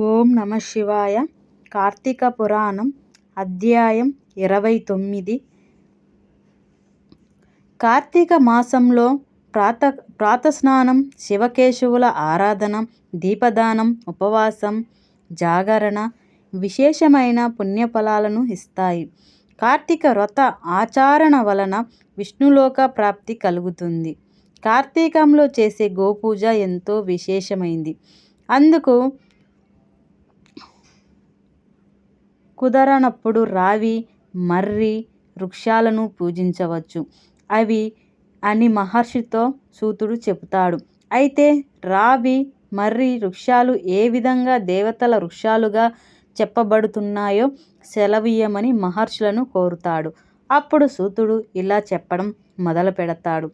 ఓం నమ శివాయ. కార్తీక పురాణం అధ్యాయం 29. కార్తీక మాసంలో ప్రాతస్నానం, శివకేశవుల ఆరాధన, దీపదానం, ఉపవాసం, జాగరణ విశేషమైన పుణ్యఫలాలను ఇస్తాయి. కార్తీక వ్రత ఆచరణ వలన విష్ణులోక ప్రాప్తి కలుగుతుంది. కార్తీకంలో చేసే గోపూజ ఎంతో విశేషమైంది. అందుకు కుదరనప్పుడు రావి, మర్రి వృక్షాలను పూజించవచ్చు అవి అని మహర్షితో సూతుడు చెబుతాడు. అయితే రావి, మర్రి వృక్షాలు ఏ విధంగా దేవతల వృక్షాలుగా చెప్పబడుతున్నాయో సెలవీయమని మహర్షులను కోరుతాడు. అప్పుడు సూతుడు ఇలా చెప్పడం మొదలు పెడతాడు.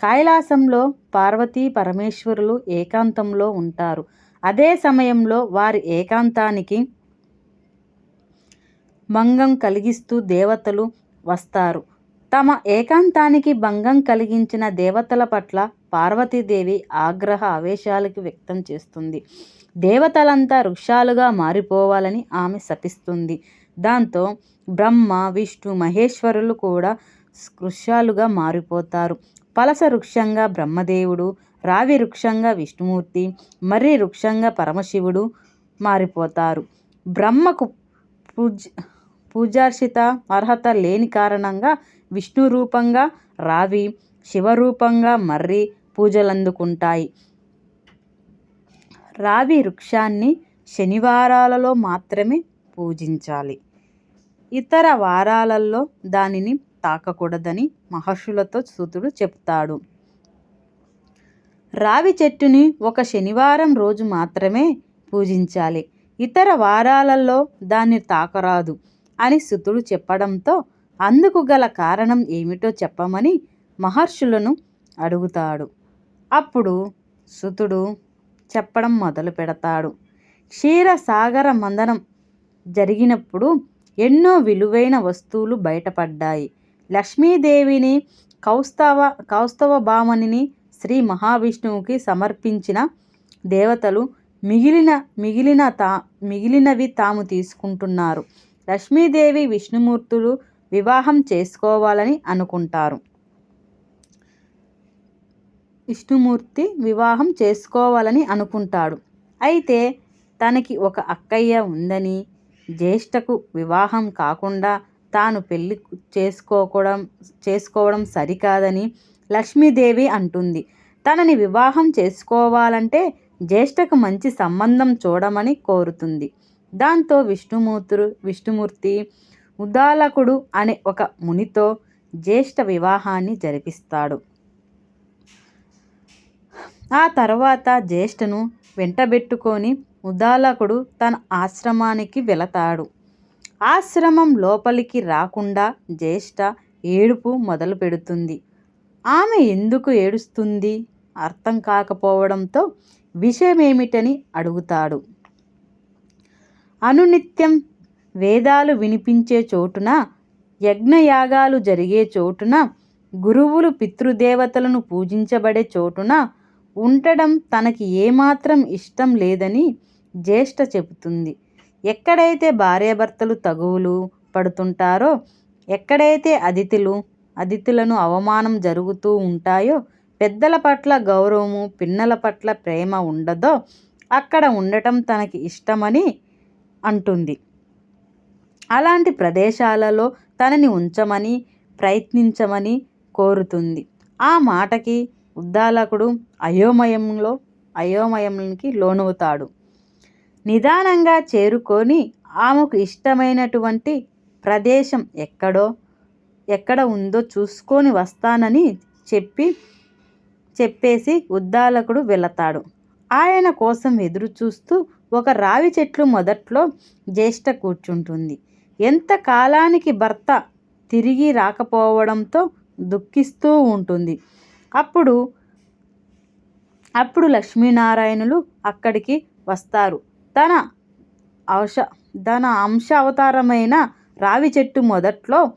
కైలాసంలో పార్వతీ పరమేశ్వరులు ఏకాంతంలో ఉంటారు. అదే సమయంలో వారి ఏకాంతానికి భంగం కలిగిస్తూ దేవతలు వస్తారు. తమ ఏకాంతానికి భంగం కలిగించిన దేవతల పట్ల పార్వతీదేవి ఆగ్రహ ఆవేశాలకు వ్యక్తం చేస్తుంది. దేవతలంతా వృక్షాలుగా మారిపోవాలని ఆమె శపిస్తుంది. దాంతో బ్రహ్మ, విష్ణు, మహేశ్వరులు కూడా వృక్షాలుగా మారిపోతారు. పలస వృక్షంగా బ్రహ్మదేవుడు, రావి వృక్షంగా విష్ణుమూర్తి, మర్రి వృక్షంగా పరమశివుడు మారిపోతారు. బ్రహ్మకు పూజార్చిత అర్హత లేని కారణంగా విష్ణు రూపంగా రావి, శివరూపంగా మర్రి పూజలందుకుంటాయి. రావి వృక్షాన్ని శనివారాలలో మాత్రమే పూజించాలి. ఇతర వారాలలో దానిని తాకకూడదని మహర్షులతో సూతుడు చెప్తాడు. రావి చెట్టుని ఒక శనివారం రోజు మాత్రమే పూజించాలి. ఇతర వారాలలో దాన్ని తాకరాదు అని సుతుడు చెప్పడంతో అందుకు గల కారణం ఏమిటో చెప్పమని మహర్షులను అడుగుతాడు. అప్పుడు సుతుడు చెప్పడం మొదలు పెడతాడు. క్షీరసాగర మంథనం జరిగినప్పుడు ఎన్నో విలువైన వస్తువులు బయటపడ్డాయి. లక్ష్మీదేవిని, కౌస్తవ భామనిని శ్రీ మహావిష్ణువుకి సమర్పించిన దేవతలు మిగిలినవి తాము తీసుకుంటున్నారు. లక్ష్మీదేవి విష్ణుమూర్తులు వివాహం చేసుకోవాలని అనుకుంటారు. విష్ణుమూర్తి వివాహం చేసుకోవాలని అనుకుంటాడు. అయితే తనకి ఒక అక్కయ్య ఉందని, జ్యేష్ఠకు వివాహం కాకుండా తాను పెళ్లి చేసుకోవడం సరికాదని లక్ష్మీదేవి అంటుంది. తనని వివాహం చేసుకోవాలంటే జ్యేష్ఠకు మంచి సంబంధం చూడమని కోరుతుంది. దాంతో విష్ణుమూర్తి ఉద్దాలకుడు అనే ఒక మునితో జ్యేష్ఠ వివాహాన్ని జరిపిస్తాడు. ఆ తర్వాత జ్యేష్ఠను వెంటబెట్టుకొని ఉద్దాలకుడు తన ఆశ్రమానికి వెళతాడు. ఆశ్రమం లోపలికి రాకుండా జ్యేష్ఠ ఏడుపు మొదలు పెడుతుంది. ఆమె ఎందుకు ఏడుస్తుంది అర్థం కాకపోవడంతో విషయమేమిటని అడుగుతాడు. అనునిత్యం వేదాలు వినిపించే చోటున, యజ్ఞయాగాలు జరిగే చోటున, గురువులు పితృదేవతలను పూజించబడే చోటున ఉండడం తనకి ఏమాత్రం ఇష్టం లేదని జ్యేష్ఠ చెబుతుంది. ఎక్కడైతే భార్యాభర్తలు తగువులు పడుతుంటారో, ఎక్కడైతే అతిథులను అవమానం జరుగుతూ ఉంటాయో, పెద్దల పట్ల గౌరవము, పిన్నల పట్ల ప్రేమ ఉండదో అక్కడ ఉండటం తనకి ఇష్టమని అంటుంది. అలాంటి ప్రదేశాలలో తనని ఉంచమని ప్రయత్నించమని కోరుతుంది. ఆ మాటకి ఉద్దాలకుడు అయోమయంకి లోనవుతాడు. నిదానంగా చేరుకొని ఆమెకు ఇష్టమైనటువంటి ప్రదేశం ఎక్కడ ఉందో చూసుకొని వస్తానని చెప్పేసి ఉద్దాలకుడు వెళతాడు. ఆయన కోసం ఎదురు చూస్తూ ఒక రావి చెట్లు మొదట్లో జ్యేష్ఠ కూర్చుంటుంది. ఎంత కాలానికి భర్త తిరిగి రాకపోవడంతో దుఃఖిస్తూ ఉంటుంది. అప్పుడు లక్ష్మీనారాయణులు అక్కడికి వస్తారు. తన అంశ అవతారమైన రావి చెట్టు మొదట్లో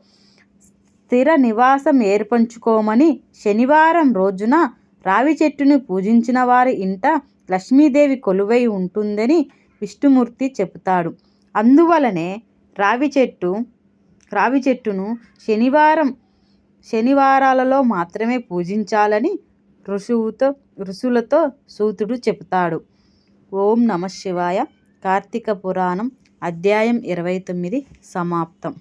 స్థిర నివాసం ఏర్పంచుకోమని శనివారం రోజున రావి చెట్టుని పూజించిన వారి ఇంట లక్ష్మీదేవి కొలువై ఉంటుందని విష్ణుమూర్తి చెబుతాడు. అందువలనే రావి చెట్టును శనివారాలలో మాత్రమే పూజించాలని ఋషులతో సూతుడు చెబుతాడు. ఓం నమః శివాయ. కార్తీక పురాణం అధ్యాయం 29 సమాప్తం.